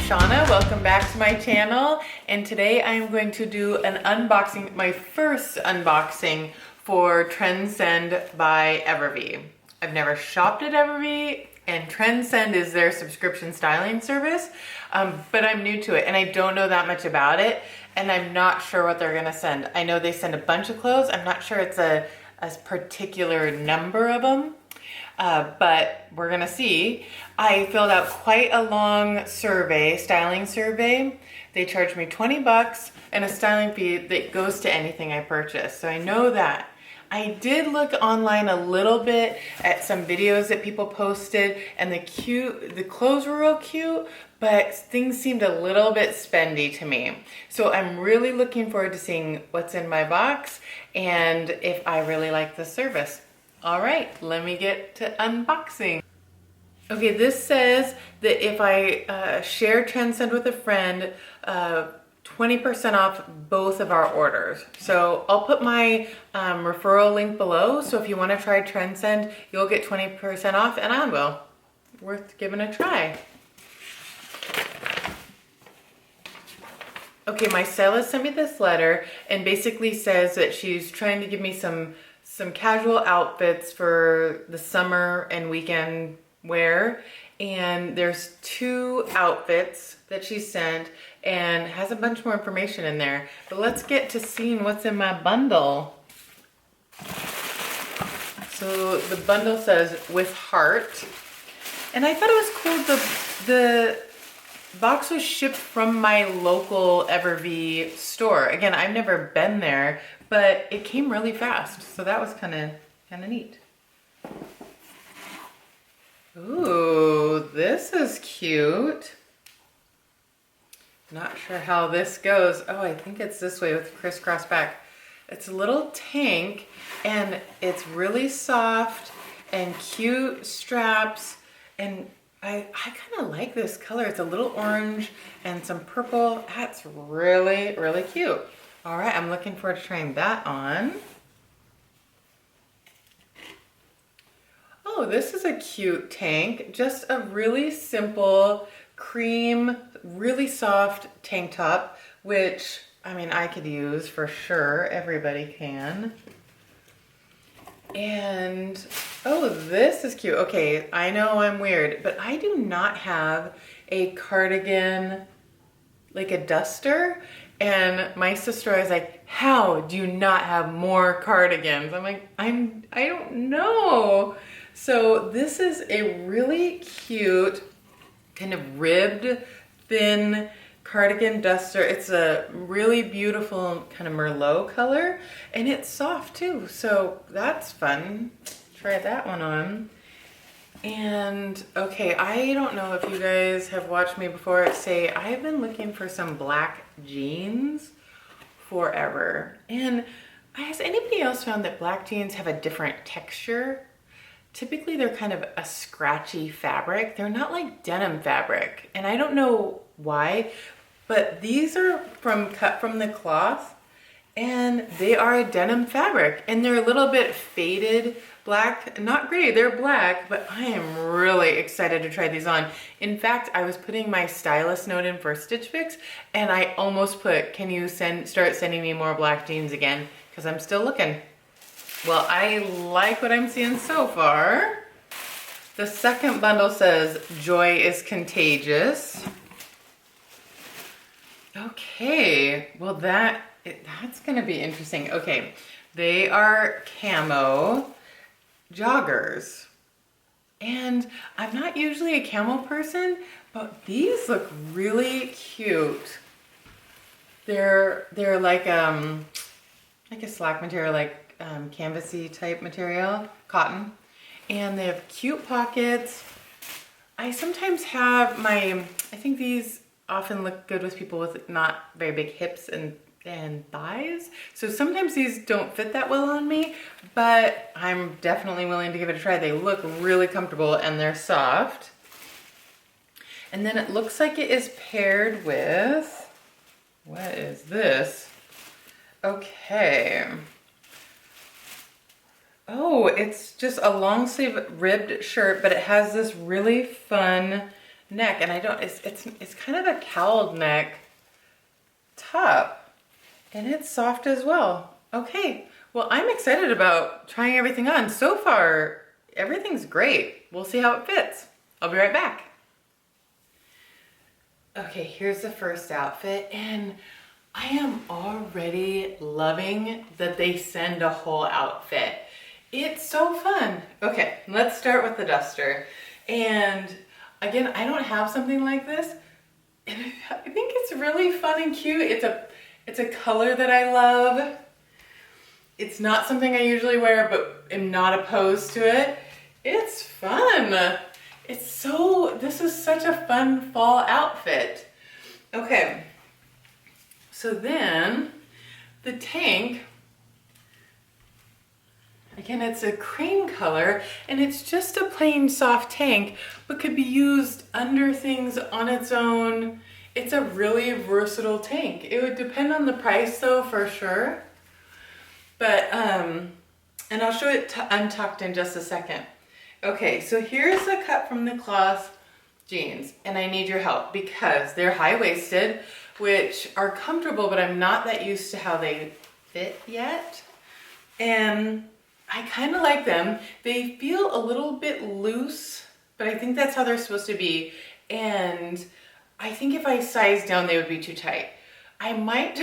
Shauna, welcome back to my channel, and today I am going to do an unboxing, my first unboxing for Trendsend by Evereve. I've never shopped at Evereve, and Trendsend is their subscription styling service, but I'm new to it and I don't know that much about it, and I'm not sure what they're gonna send. I know they send a bunch of clothes. I'm not sure it's a particular number of them. But we're gonna see. I filled out quite a long survey, styling survey. They charged me 20 bucks and a styling fee that goes to anything I purchase. So I know that. I did look online a little bit at some videos that people posted, and the clothes were real cute, but things seemed a little bit spendy to me. So I'm really looking forward to seeing what's in my box and if I really like the service. All right, let me get to unboxing. Okay, this says that if I share Trendsend with a friend, 20% off both of our orders. So I'll put my referral link below. So if you want to try Trendsend, you'll get 20% off, and I will. Worth giving a try. Okay, my stylist sent me this letter and basically says that she's trying to give me some casual outfits for the summer and weekend wear. And there's 2 outfits that she sent and has a bunch more information in there. But let's get to seeing what's in my bundle. So the bundle says with heart. And I thought it was cool, the box was shipped from my local Evereve store. Again, I've never been there, but it came really fast. So that was kind of neat. Ooh, this is cute. Not sure how this goes. Oh, I think it's this way with crisscross back. It's a little tank and it's really soft and cute straps, and I kind of like this color. It's a little orange and some purple. That's really, really cute. All right, I'm looking forward to trying that on. Oh, this is a cute tank. Just a really simple cream, really soft tank top, which, I mean, I could use for sure. Everybody can. And, oh, this is cute. Okay, I know I'm weird, but I do not have a cardigan, like a duster. And my sister is like, how do you not have more cardigans? I'm like, I don't know. So this is a really cute kind of ribbed, thin cardigan duster. It's a really beautiful kind of Merlot color, and it's soft too. So that's fun. Try that one on. And okay, I don't know if you guys have watched me before say I've been looking for some black jeans forever. And has anybody else found that black jeans have a different texture? Typically they're kind of a scratchy fabric. They're not like denim fabric. And I don't know why, but these are cut from the cloth, and they are a denim fabric, and they're a little bit faded black, not gray, they're black, but I am really excited to try these on. In fact, I was putting my stylist note in for Stitch Fix, and I almost put, can you start sending me more black jeans again? Because I'm still looking. Well, I like what I'm seeing so far. The second bundle says, joy is contagious. Okay, well that's gonna be interesting. Okay, they are camo joggers. And I'm not usually a camo person, but these look really cute. They're like a slack material, like canvasy type material, cotton. And they have cute pockets. I sometimes have I think these often look good with people with not very big hips and thighs. So sometimes these don't fit that well on me, but I'm definitely willing to give it a try. They look really comfortable and they're soft. And then it looks like it is paired with, what is this? Okay. Oh, it's just a long sleeve ribbed shirt, but it has this really fun neck, and I don't, it's kind of a cowled neck top, and it's soft as well. Okay, well, I'm excited about trying everything on. So far, everything's great. We'll see how it fits. I'll be right back. Okay, here's the first outfit, and I am already loving that they send a whole outfit. It's so fun. Okay, let's start with the duster. And again, I don't have something like this, and I think it's really fun and cute. It's a color that I love. It's not something I usually wear, but am not opposed to it. It's fun. This is such a fun fall outfit. Okay, so then the tank, again, it's a cream color, and it's just a plain soft tank, but could be used under things on its own. It's a really versatile tank. It would depend on the price though, for sure. But, and I'll show it untucked in just a second. Okay, so here's a cut from the Kloth jeans, and I need your help because they're high-waisted, which are comfortable, but I'm not that used to how they fit yet. And I kind of like them. They feel a little bit loose, but I think that's how they're supposed to be. And I think if I size down, they would be too tight. I might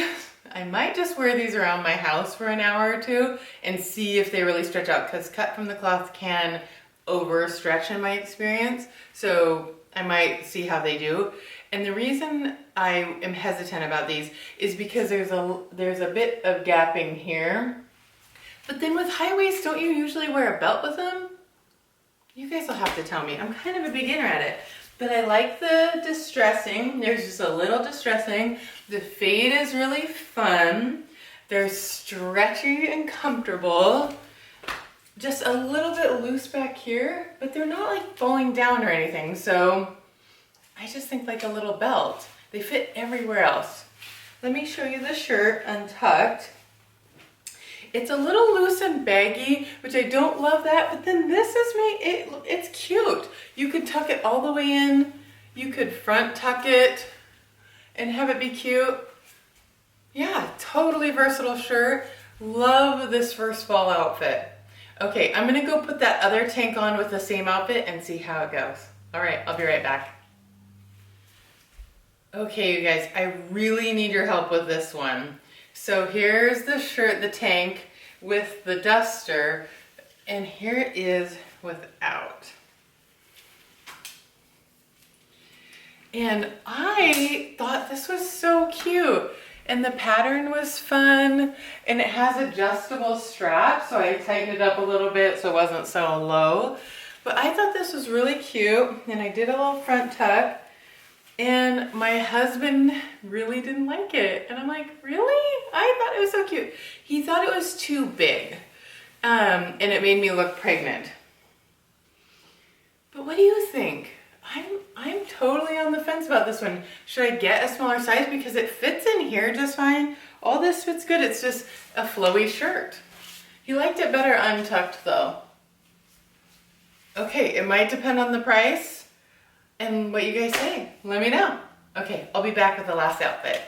just wear these around my house for an hour or two and see if they really stretch out, because cut from the Kloth can overstretch in my experience. So I might see how they do. And the reason I am hesitant about these is because there's a bit of gapping here. But then with high waist, don't you usually wear a belt with them? You guys will have to tell me. I'm kind of a beginner at it. But I like the distressing. There's just a little distressing. The fade is really fun. They're stretchy and comfortable. Just a little bit loose back here, but they're not like falling down or anything. So I just think like a little belt. They fit everywhere else. Let me show you the shirt untucked. It's a little loose and baggy, which I don't love that, but then this is it's cute. You could tuck it all the way in. You could front tuck it and have it be cute. Yeah, totally versatile shirt. Love this first fall outfit. Okay, I'm gonna go put that other tank on with the same outfit and see how it goes. All right, I'll be right back. Okay, you guys, I really need your help with this one. So here's the shirt, the tank with the duster, and here it is without. And I thought this was so cute. And the pattern was fun, and it has adjustable straps, so I tightened it up a little bit so it wasn't so low. But I thought this was really cute, and I did a little front tuck, and my husband really didn't like it. And I'm like, really? I thought it was so cute. He thought it was too big, and it made me look pregnant. But what do you think? I'm totally on the fence about this one. Should I get a smaller size? Because it fits in here just fine. All this fits good. It's just a flowy shirt. He liked it better untucked though. Okay, it might depend on the price and what you guys say. Let me know. Okay, I'll be back with the last outfit.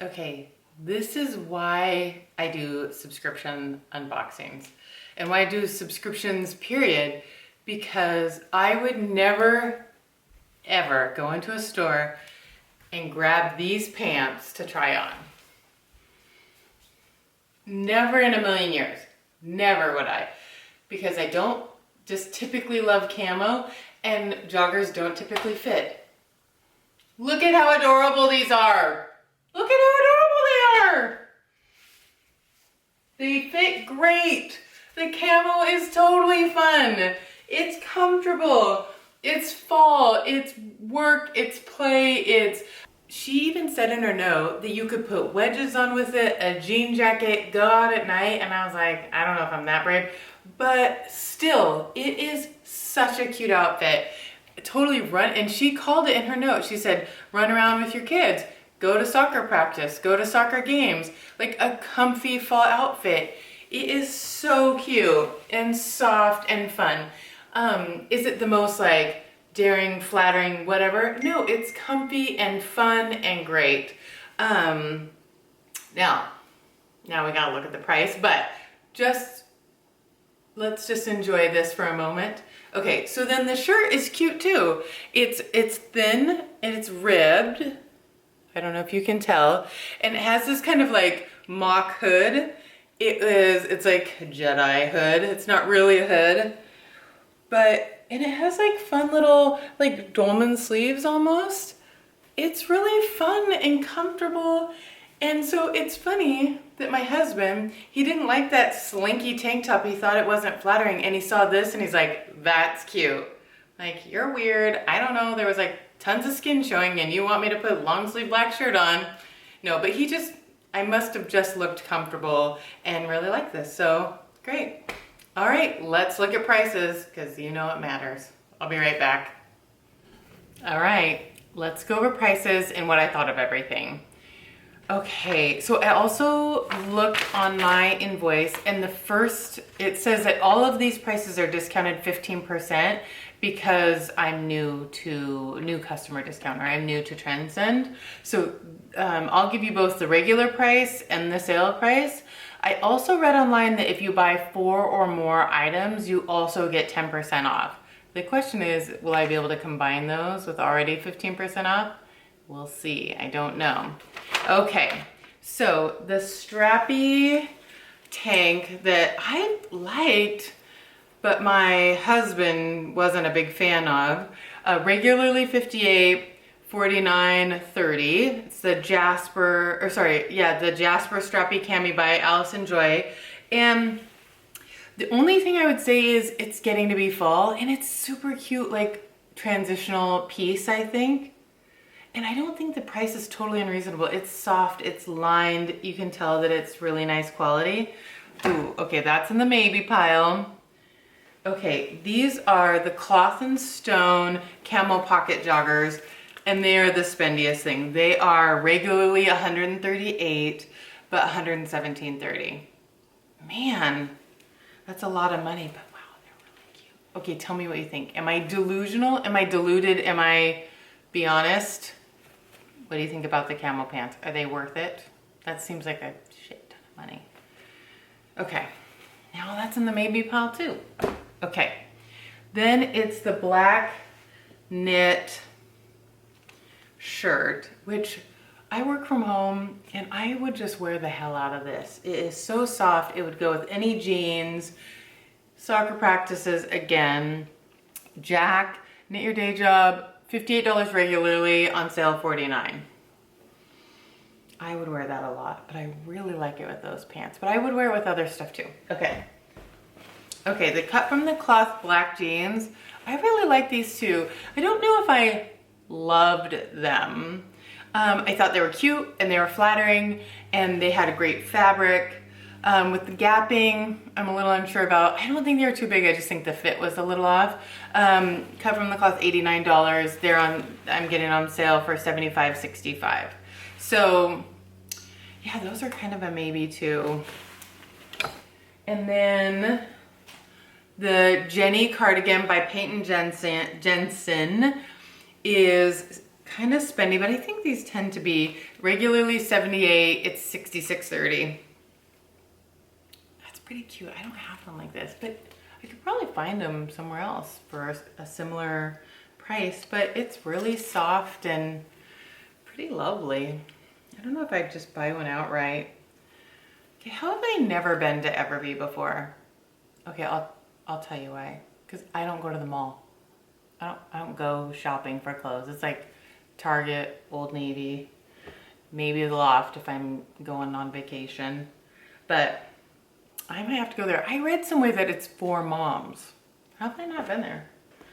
Okay, this is why I do subscription unboxings and why I do subscriptions, period. Because I would never, ever go into a store and grab these pants to try on. Never in a million years. Never would I. Because I don't just typically love camo, and joggers don't typically fit. Look at how adorable these are. Look at how adorable they are. They fit great. The camo is totally fun. It's comfortable, it's fall, it's work, it's play, She even said in her note that you could put wedges on with it, a jean jacket, go out at night, and I was like, I don't know if I'm that brave, but still, it is such a cute outfit. Totally run, and she called it in her note, she said, run around with your kids, go to soccer practice, go to soccer games, like a comfy fall outfit. It is so cute and soft and fun. Is it the most like daring, flattering, whatever. No, it's comfy and fun and great. Now we gotta look at the price, but let's just enjoy this for a moment. Okay, so then the shirt is cute too. It's thin and it's ribbed. I don't know if you can tell. And it has this kind of like mock hood. It's like a Jedi hood. It's not really a hood, and it has like fun little like dolman sleeves almost. It's really fun and comfortable. And so it's funny that my husband, he didn't like that slinky tank top. He thought it wasn't flattering, and he saw this and he's like, that's cute. Like, you're weird. I don't know. There was like tons of skin showing and you want me to put a long sleeve black shirt on. No, but I must have just looked comfortable and really liked this. So great. All right, let's look at prices because you know it matters. I'll be right back. All right, let's go over prices and what I thought of everything. Okay, so I also looked on my invoice, and it says that all of these prices are discounted 15% because I'm new customer discount, or I'm new to Trendsend. So I'll give you both the regular price and the sale price. I also read online that if you buy 4 or more items, you also get 10% off. The question is, will I be able to combine those with already 15% off? We'll see, I don't know. Okay, so the Strappy tank that I liked, but my husband wasn't a big fan of, regularly $58, $49, $30. It's the Jasper Strappy Cami by Allison Joy. And the only thing I would say is it's getting to be fall, and it's super cute, like transitional piece, I think. And I don't think the price is totally unreasonable. It's soft, it's lined. You can tell that it's really nice quality. Ooh, okay, that's in the maybe pile. Okay, these are the Cloth and Stone Camo Pocket Joggers, and they are the spendiest thing. They are regularly $138, but $117.30. Man, that's a lot of money, but wow, they're really cute. Okay, tell me what you think. Am I delusional? Am I deluded? Be honest? What do you think about the camo pants? Are they worth it? That seems like a shit ton of money. Okay, now that's in the maybe pile too. Okay, then it's the black knit shirt, which I work from home and I would just wear the hell out of this. It is so soft. It would go with any jeans, soccer practices again. Jack, knit your day job, $58 regularly, on sale $49. I would wear that a lot, but I really like it with those pants. But I would wear it with other stuff too. Okay, the cut from the cloth black jeans. I really like these too. I don't know if I loved them. I thought they were cute and they were flattering and they had a great fabric. With the gapping, I'm a little unsure about. I don't think they were too big. I just think the fit was a little off. Cut from the cloth, $89. I'm getting on sale for $75.65. So yeah, those are kind of a maybe too. And then the Jenny cardigan by Peyton Jensen is kind of spendy, but I think these tend to be regularly $78. It's $66.30. Pretty cute. I don't have one like this, but I could probably find them somewhere else for a similar price, but it's really soft and pretty lovely. I don't know if I'd just buy one outright. Okay, how have I never been to Evereve before? Okay, I'll tell you why. Because I don't go to the mall. I don't go shopping for clothes. It's like Target, Old Navy, maybe the Loft if I'm going on vacation, but I might have to go there. I read somewhere that it's for moms. How have I not been there?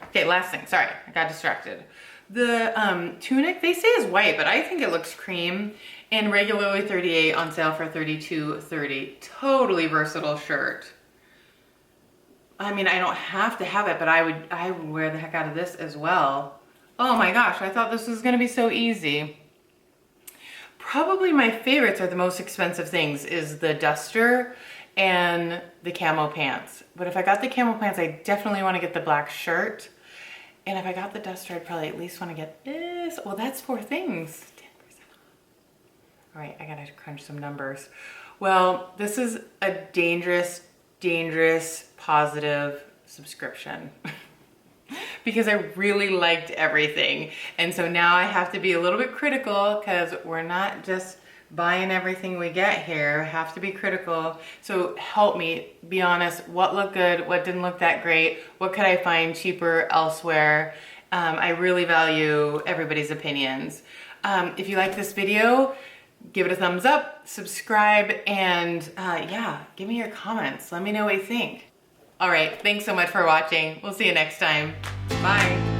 Okay, last thing. Sorry, I got distracted. The tunic, they say is white, but I think it looks cream. And regularly $38, on sale for $32.30. Totally versatile shirt. I mean, I don't have to have it, but I would wear the heck out of this as well. Oh my gosh, I thought this was gonna be so easy. Probably my favorites are the most expensive things is the duster and the camo pants. But if I got the camo pants, I definitely want to get the black shirt. And if I got the duster, I'd probably at least want to get this. Well, that's 4 things. 10% off. All right, I gotta crunch some numbers. Well, this is a dangerous, positive subscription. Because I really liked everything. And so now I have to be a little bit critical because we're not just buying everything we get here. I have to be critical. So help me, be honest, what looked good, what didn't look that great, what could I find cheaper elsewhere? I really value everybody's opinions. If you like this video, give it a thumbs up, subscribe, and yeah, give me your comments. Let me know what you think. All right, thanks so much for watching. We'll see you next time. Bye.